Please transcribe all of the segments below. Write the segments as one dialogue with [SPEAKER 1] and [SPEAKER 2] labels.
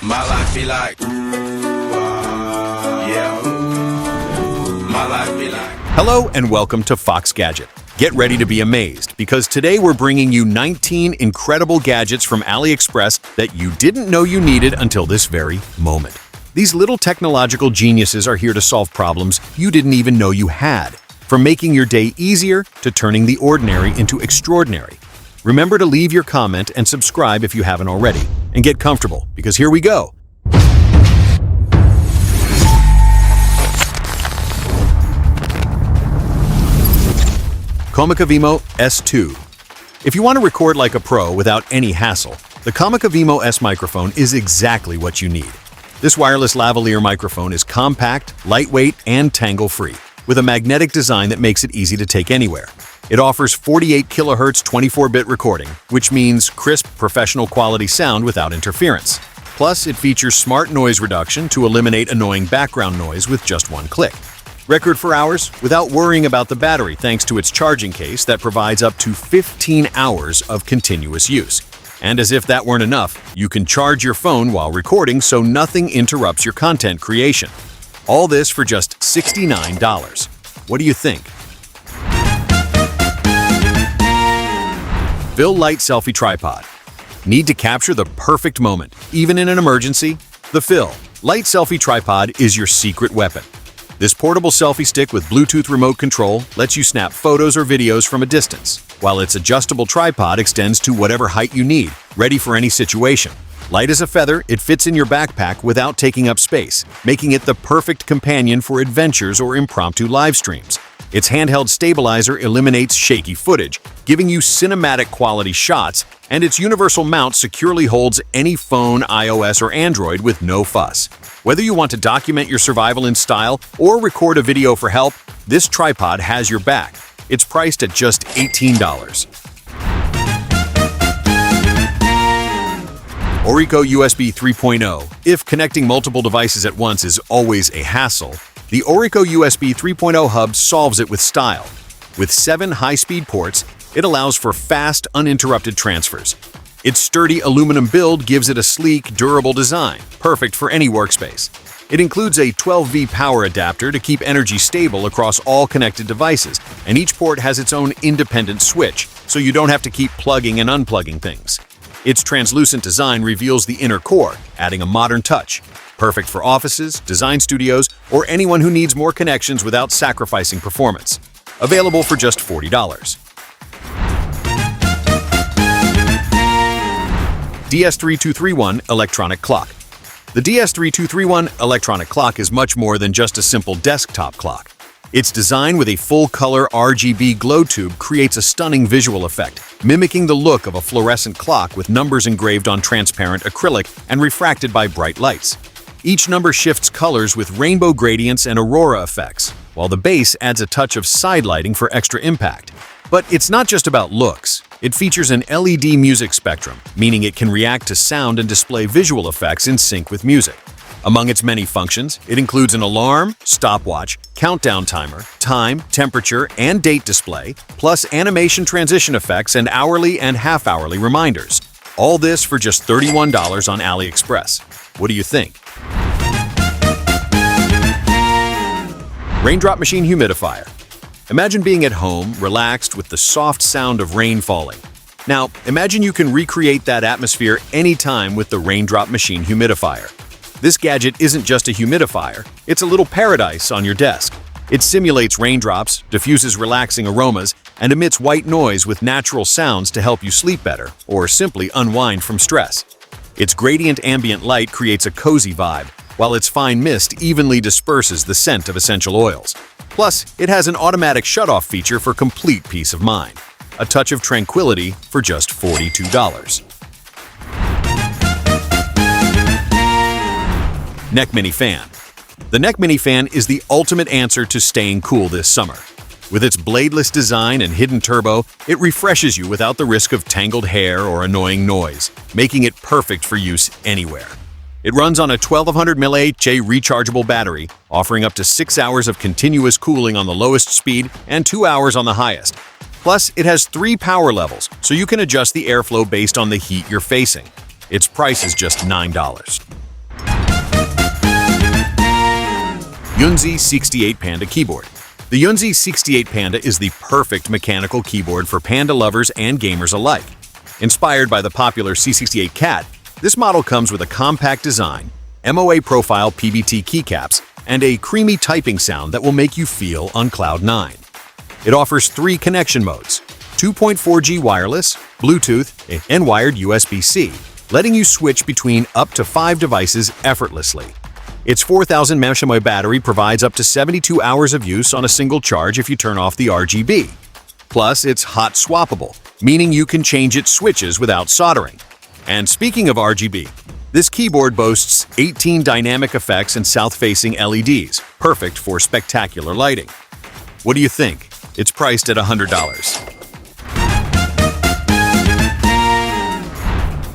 [SPEAKER 1] My life be like, yeah. My life be like.
[SPEAKER 2] Hello and welcome to Fox Gadget. Get ready to be amazed because today we're bringing you 19 incredible gadgets from AliExpress that you didn't know you needed until this very moment. These little technological geniuses are here to solve problems you didn't even know you had, from making your day easier to turning the ordinary into extraordinary. Remember to leave your comment and subscribe if you haven't already, and get comfortable because here we go. Comica Vimo S2. If you want to record like a pro without any hassle, the Comica Vimo S microphone is exactly what you need. This wireless lavalier microphone is compact, lightweight, and tangle-free, with a magnetic design that makes it easy to take anywhere. It offers 48 kHz 24-bit recording, which means crisp, professional quality sound without interference. Plus, it features smart noise reduction to eliminate annoying background noise with just one click. Record for hours without worrying about the battery thanks to its charging case that provides up to 15 hours of continuous use. And as if that weren't enough, you can charge your phone while recording so nothing interrupts your content creation. All this for just $69. What do you think? Fill Light Selfie Tripod. Need to capture the perfect moment, even in an emergency? The Fill Light Selfie Tripod is your secret weapon. This portable selfie stick with Bluetooth remote control lets you snap photos or videos from a distance, while its adjustable tripod extends to whatever height you need, ready for any situation. Light as a feather, it fits in your backpack without taking up space, making it the perfect companion for adventures or impromptu live streams. Its handheld stabilizer eliminates shaky footage, giving you cinematic quality shots, and its universal mount securely holds any phone, iOS or Android with no fuss. Whether you want to document your survival in style or record a video for help, this tripod has your back. It's priced at just $18. ORICO USB 3.0. If connecting multiple devices at once is always a hassle, the ORICO USB 3.0 hub solves it with style. With 7 high-speed ports, it allows for fast, uninterrupted transfers. Its sturdy aluminum build gives it a sleek, durable design, perfect for any workspace. It includes a 12V power adapter to keep energy stable across all connected devices, and each port has its own independent switch, so you don't have to keep plugging and unplugging things. Its translucent design reveals the inner core, adding a modern touch. Perfect for offices, design studios, or anyone who needs more connections without sacrificing performance. Available for just $40. DS3231 Electronic Clock. The DS3231 electronic clock is much more than just a simple desktop clock. Its design with a full-color RGB glow tube creates a stunning visual effect, mimicking the look of a fluorescent clock with numbers engraved on transparent acrylic and refracted by bright lights. Each number shifts colors with rainbow gradients and aurora effects, while the base adds a touch of side lighting for extra impact. But it's not just about looks. It features an LED music spectrum, meaning it can react to sound and display visual effects in sync with music. Among its many functions, it includes an alarm, stopwatch, countdown timer, time, temperature, and date display, plus animation transition effects and hourly and half-hourly reminders. All this for just $31 on AliExpress. What do you think? Raindrop Machine Humidifier. Imagine being at home, relaxed with the soft sound of rain falling. Now, imagine you can recreate that atmosphere anytime with the Raindrop Machine Humidifier. This gadget isn't just a humidifier, it's a little paradise on your desk. It simulates raindrops, diffuses relaxing aromas, and emits white noise with natural sounds to help you sleep better or simply unwind from stress. Its gradient ambient light creates a cozy vibe, while its fine mist evenly disperses the scent of essential oils. Plus, it has an automatic shutoff feature for complete peace of mind. A touch of tranquility for just $42. Neck Mini Fan. The Neck Mini Fan is the ultimate answer to staying cool this summer. With its bladeless design and hidden turbo, it refreshes you without the risk of tangled hair or annoying noise, making it perfect for use anywhere. It runs on a 1200 mAh rechargeable battery, offering up to 6 hours of continuous cooling on the lowest speed and 2 hours on the highest. Plus, it has 3 power levels, so you can adjust the airflow based on the heat you're facing. Its price is just $9. Yunzii 68 Panda Keyboard. The Yunzii 68 Panda is the perfect mechanical keyboard for Panda lovers and gamers alike. Inspired by the popular C68 Cat, this model comes with a compact design, MOA profile PBT keycaps, and a creamy typing sound that will make you feel on cloud 9. It offers 3 connection modes: 2.4G wireless, Bluetooth, and wired USB-C, letting you switch between up to 5 devices effortlessly. Its 4000 mAh battery provides up to 72 hours of use on a single charge if you turn off the RGB. Plus, it's hot swappable, meaning you can change its switches without soldering. And speaking of RGB, this keyboard boasts 18 dynamic effects and south-facing LEDs, perfect for spectacular lighting. What do you think? It's priced at $100.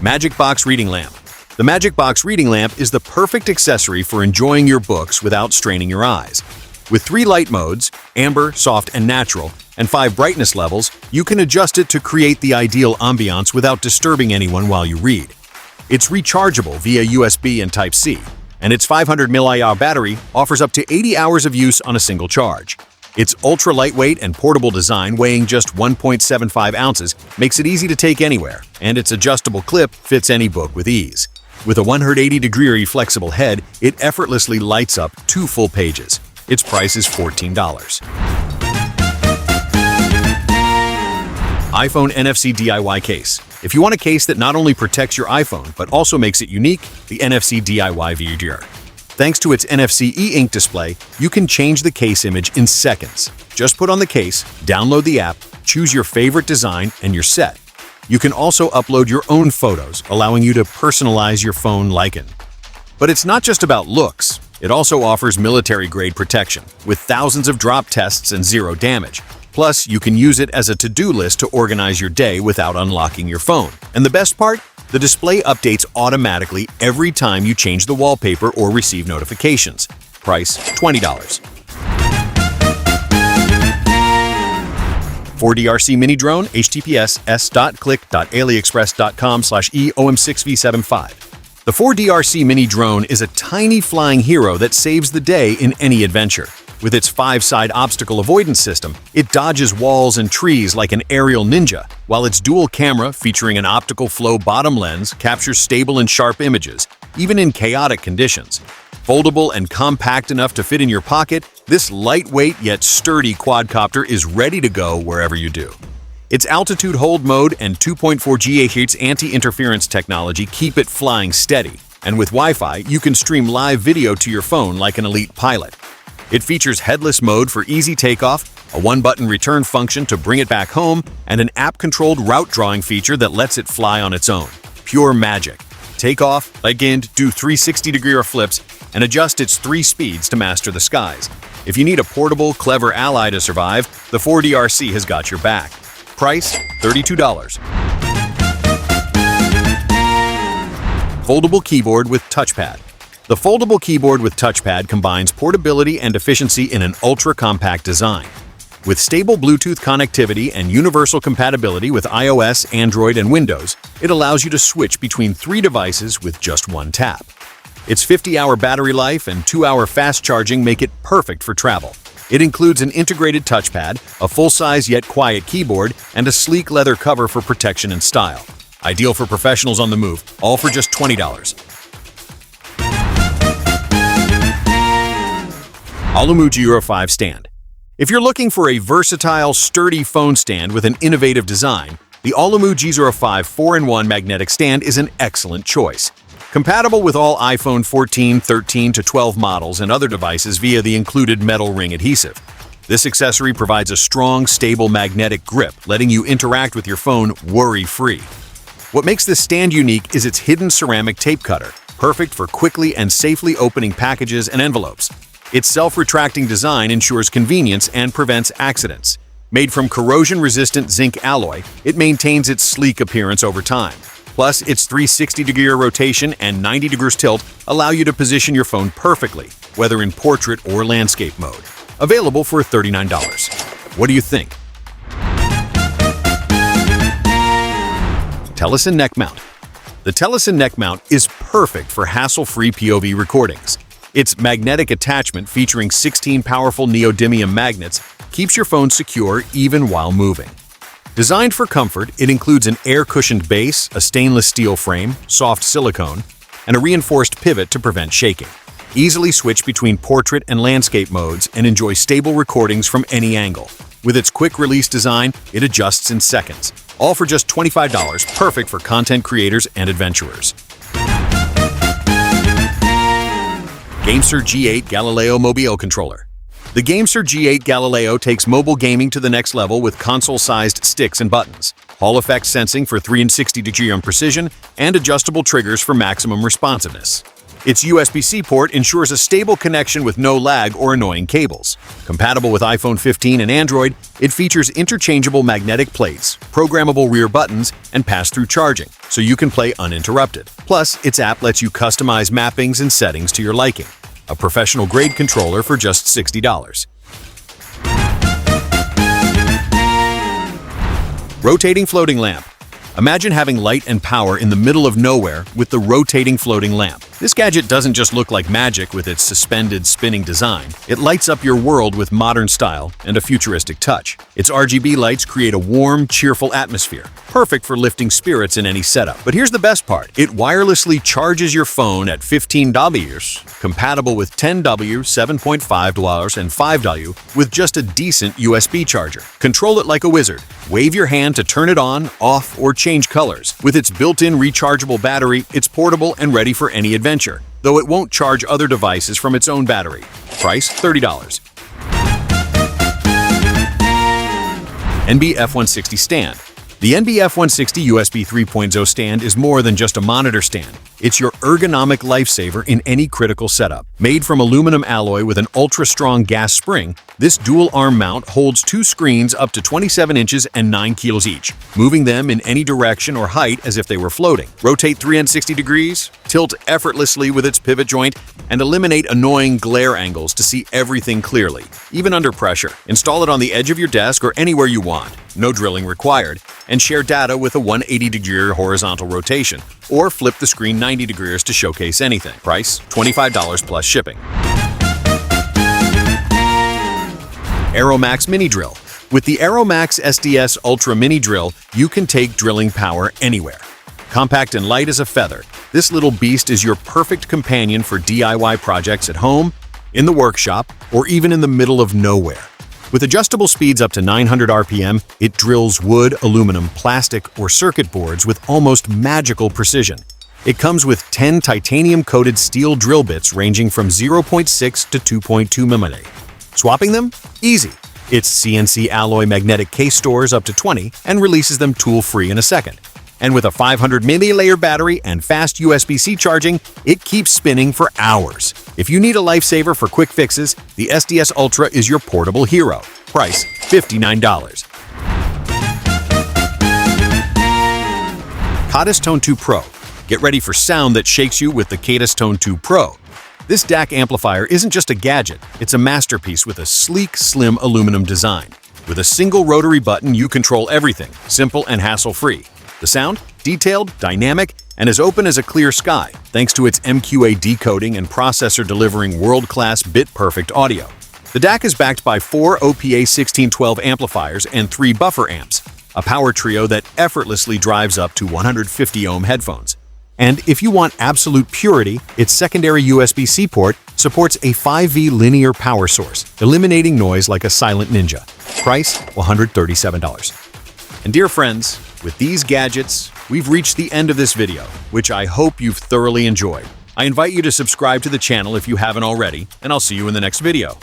[SPEAKER 2] MagicBox Reading Lamp. The MagicBox Reading Lamp is the perfect accessory for enjoying your books without straining your eyes. With 3 light modes, amber, soft, and natural, and 5 brightness levels, you can adjust it to create the ideal ambiance without disturbing anyone while you read. It's rechargeable via USB and Type-C, and its 500 mAh battery offers up to 80 hours of use on a single charge. Its ultra-lightweight and portable design, weighing just 1.75 ounces, makes it easy to take anywhere, and its adjustable clip fits any book with ease. With a 180-degree flexible head, it effortlessly lights up 2 full pages. Its price is $14. iPhone NFC DIY Case. If you want a case that not only protects your iPhone, but also makes it unique, the NFC DIY Case. Thanks to its NFC e-ink display, you can change the case image in seconds. Just put on the case, download the app, choose your favorite design, and you're set. You can also upload your own photos, allowing you to personalize your phone icon. But it's not just about looks. It also offers military-grade protection, with thousands of drop tests and 0 damage. Plus, you can use it as a to-do list to organize your day without unlocking your phone. And the best part? The display updates automatically every time you change the wallpaper or receive notifications. Price $20. 4DRC Mini Drone, https s.click.aliexpress.com/eom6v75. The 4DRC Mini Drone is a tiny flying hero that saves the day in any adventure. With its 5-side obstacle avoidance system, it dodges walls and trees like an aerial ninja, while its dual camera, featuring an optical flow bottom lens, captures stable and sharp images, even in chaotic conditions. Foldable and compact enough to fit in your pocket, this lightweight yet sturdy quadcopter is ready to go wherever you do. Its altitude hold mode and 2.4 GHz anti-interference technology keep it flying steady, and with Wi-Fi, you can stream live video to your phone like an elite pilot. It features headless mode for easy takeoff, a 1-button return function to bring it back home, and an app-controlled route drawing feature that lets it fly on its own. Pure magic. Take off, land, do 360-degree flips, and adjust its 3 speeds to master the skies. If you need a portable, clever ally to survive, the 4DRC has got your back. Price $32. Foldable Keyboard with Touchpad. The foldable keyboard with touchpad combines portability and efficiency in an ultra-compact design. With stable Bluetooth connectivity and universal compatibility with iOS, Android, and Windows, it allows you to switch between 3 devices with just 1 tap. Its 50-hour battery life and 2-hour fast charging make it perfect for travel. It includes an integrated touchpad, a full-size yet quiet keyboard, and a sleek leather cover for protection and style. Ideal for professionals on the move, all for just $20. Aulumu G05 Stand. If you're looking for a versatile, sturdy phone stand with an innovative design, the Aulumu G05 4-in-1 magnetic stand is an excellent choice. Compatible with all iPhone 14, 13 to 12 models and other devices via the included metal ring adhesive. This accessory provides a strong, stable magnetic grip, letting you interact with your phone worry-free. What makes this stand unique is its hidden ceramic tape cutter, perfect for quickly and safely opening packages and envelopes. Its self-retracting design ensures convenience and prevents accidents. Made from corrosion-resistant zinc alloy, it maintains its sleek appearance over time. Plus, its 360-degree rotation and 90 degrees tilt allow you to position your phone perfectly, whether in portrait or landscape mode. Available for $39. What do you think? Telesin Neck Mount. The Telesin Neck Mount is perfect for hassle-free POV recordings. Its magnetic attachment featuring 16 powerful neodymium magnets keeps your phone secure even while moving. Designed for comfort, it includes an air-cushioned base, a stainless steel frame, soft silicone, and a reinforced pivot to prevent shaking. Easily switch between portrait and landscape modes and enjoy stable recordings from any angle. With its quick-release design, it adjusts in seconds. All for just $25, perfect for content creators and adventurers. GameSir G8 Galileo Mobile Controller. The GameSir G8 Galileo takes mobile gaming to the next level with console-sized sticks and buttons, Hall effect sensing for 360-degree precision, and adjustable triggers for maximum responsiveness. Its USB-C port ensures a stable connection with no lag or annoying cables. Compatible with iPhone 15 and Android, it features interchangeable magnetic plates, programmable rear buttons, and pass-through charging, so you can play uninterrupted. Plus, its app lets you customize mappings and settings to your liking. A professional-grade controller for just $60. Rotating floating lamp. Imagine having light and power in the middle of nowhere with the rotating floating lamp. This gadget doesn't just look like magic with its suspended spinning design. It lights up your world with modern style and a futuristic touch. Its RGB lights create a warm, cheerful atmosphere, perfect for lifting spirits in any setup. But here's the best part. It wirelessly charges your phone at 15 Ws, compatible with 10 W, 7.5 W, and 5 W with just a decent USB charger. Control it like a wizard. Wave your hand to turn it on, off, or change colors. With its built-in rechargeable battery, it's portable and ready for any adventure, though it won't charge other devices from its own battery. Price $30. NB F160 Stand. The NB F160 USB 3.0 stand is more than just a monitor stand. It's your ergonomic lifesaver in any critical setup. Made from aluminum alloy with an ultra-strong gas spring, this dual-arm mount holds two screens up to 27 inches and 9 kilos each, moving them in any direction or height as if they were floating. Rotate 360 degrees, tilt effortlessly with its pivot joint, and eliminate annoying glare angles to see everything clearly, even under pressure. Install it on the edge of your desk or anywhere you want. No drilling required, and share data with a 180-degree horizontal rotation, or flip the screen 90 degrees to showcase anything. Price $25 plus shipping. Arrowmax Mini Drill. With the Arrowmax SDS Ultra Mini Drill, you can take drilling power anywhere. Compact and light as a feather, this little beast is your perfect companion for DIY projects at home, in the workshop, or even in the middle of nowhere. With adjustable speeds up to 900 RPM, it drills wood, aluminum, plastic, or circuit boards with almost magical precision. It comes with 10 titanium-coated steel drill bits ranging from 0.6 to 2.2 mm. Swapping them? Easy. Its CNC alloy magnetic case stores up to 20 and releases them tool-free in a second. And with a 500 mAh battery and fast USB-C charging, it keeps spinning for hours. If you need a lifesaver for quick fixes, the SDS Ultra is your portable hero. Price $59. Khadas Tone2 Pro. Get ready for sound that shakes you with the Khadas Tone2 Pro. This DAC amplifier isn't just a gadget, it's a masterpiece with a sleek, slim aluminum design. With a single rotary button, you control everything, simple and hassle-free. The sound? Detailed, dynamic, and as open as a clear sky, thanks to its MQA decoding and processor delivering world-class bit-perfect audio. The DAC is backed by 4 OPA 1612 amplifiers and 3 buffer amps, a power trio that effortlessly drives up to 150 ohm headphones. And if you want absolute purity, its secondary USB-C port supports a 5V linear power source, eliminating noise like a silent ninja. Price $137. And dear friends, with these gadgets, we've reached the end of this video, which I hope you've thoroughly enjoyed. I invite you to subscribe to the channel if you haven't already, and I'll see you in the next video.